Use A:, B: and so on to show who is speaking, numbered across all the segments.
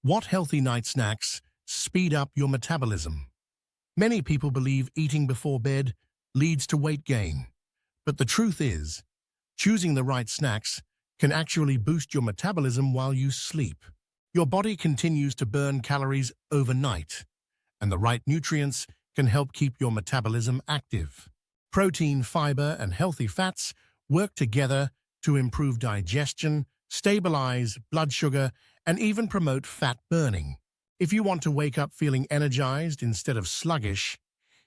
A: What healthy night snacks speed up your metabolism? Many people believe eating before bed leads to weight gain, but the truth is, choosing the right snacks can actually boost your metabolism while you sleep. Your body continues to burn calories overnight, and the right nutrients can help keep your metabolism active. Protein, fiber, and healthy fats work together to improve digestion, stabilize blood sugar, and even promote fat burning. If you want to wake up feeling energized instead of sluggish,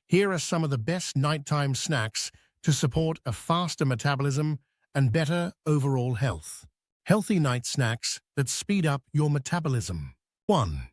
A: here are some of the best nighttime snacks to support a faster metabolism and better overall health. Healthy night snacks that speed up your metabolism. 1.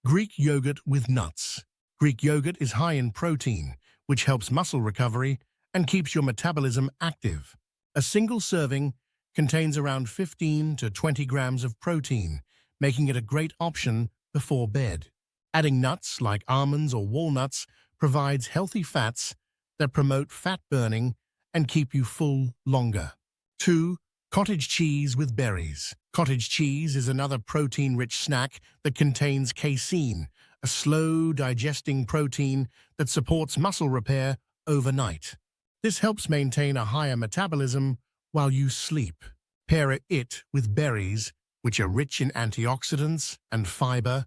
A: Greek yogurt with nuts. Greek yogurt is high in protein, which helps muscle recovery and keeps your metabolism active. A single serving contains around 15 to 20 grams of protein, making it a great option before bed. Adding nuts like almonds or walnuts provides healthy fats that promote fat burning and keep you full longer. 2. Cottage cheese with berries. Cottage cheese is another protein-rich snack that contains casein, a slow-digesting protein that supports muscle repair overnight. This helps maintain a higher metabolism while you sleep. Pair it with berries, which are rich in antioxidants and fiber,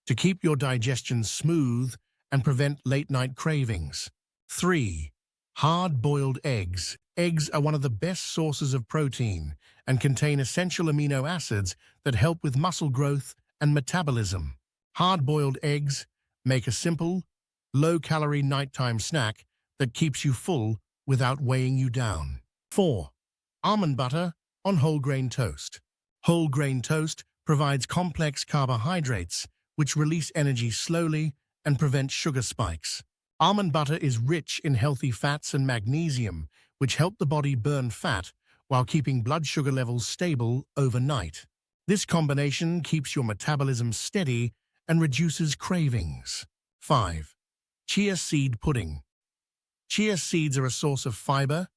A: to keep your digestion smooth and prevent late-night cravings. 3. Hard-boiled eggs. Eggs are one of the best sources of protein and contain essential amino acids that help with muscle growth and metabolism. Hard-boiled eggs make a simple, low-calorie nighttime snack that keeps you full without weighing you down. 4. Almond butter on whole grain toast. Whole grain toast provides complex carbohydrates, which release energy slowly and prevent sugar spikes. Almond butter is rich in healthy fats and magnesium, which help the body burn fat while keeping blood sugar levels stable overnight. This combination keeps your metabolism steady and reduces cravings. 5. Chia seed pudding. Chia seeds are a source of fiber,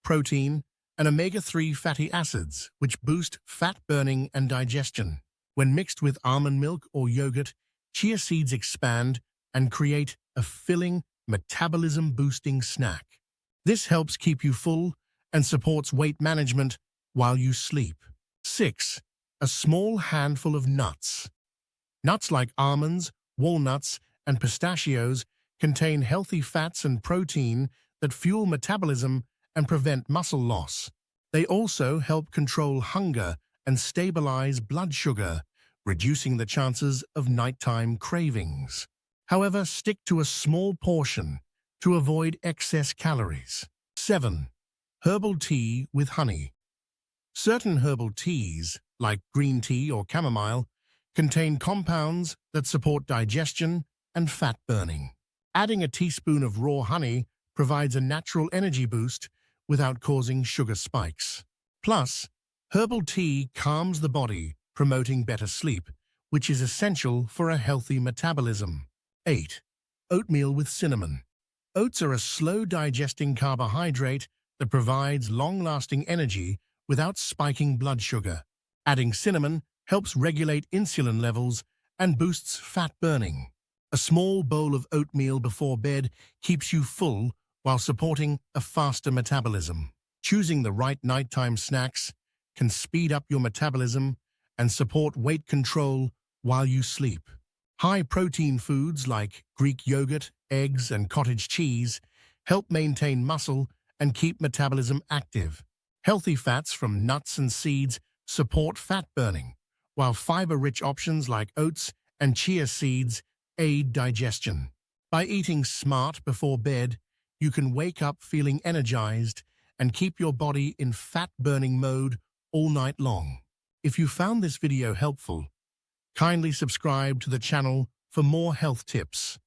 A: protein, and omega-3 fatty acids, which boost fat burning and digestion. When mixed with almond milk or yogurt, chia seeds expand and create a filling, metabolism-boosting snack. This helps keep you full and supports weight management while you sleep. 6. A small handful of nuts. Nuts like almonds, walnuts, and pistachios contain healthy fats and protein that fuel metabolism and prevent muscle loss. They also help control hunger and stabilize blood sugar, reducing the chances of nighttime cravings. However, stick to a small portion to avoid excess calories. 7. Herbal tea with honey. Certain herbal teas, like green tea or chamomile, contain compounds that support digestion and fat burning. Adding a teaspoon of raw honey provides a natural energy boost without causing sugar spikes. Plus, herbal tea calms the body, promoting better sleep, which is essential for a healthy metabolism. 8. Oatmeal with cinnamon. Oats are a slow-digesting carbohydrate that provides long-lasting energy without spiking blood sugar. Adding cinnamon helps regulate insulin levels and boosts fat burning. A small bowl of oatmeal before bed keeps you full while supporting a faster metabolism. Choosing the right nighttime snacks can speed up your metabolism and support weight control while you sleep. High-protein foods like Greek yogurt, eggs, and cottage cheese help maintain muscle and keep metabolism active. Healthy fats from nuts and seeds support fat burning, while fiber-rich options like oats and chia seeds aid digestion. By eating smart before bed, you can wake up feeling energized and keep your body in fat-burning mode all night long. If you found this video helpful, kindly subscribe to the channel for more health tips.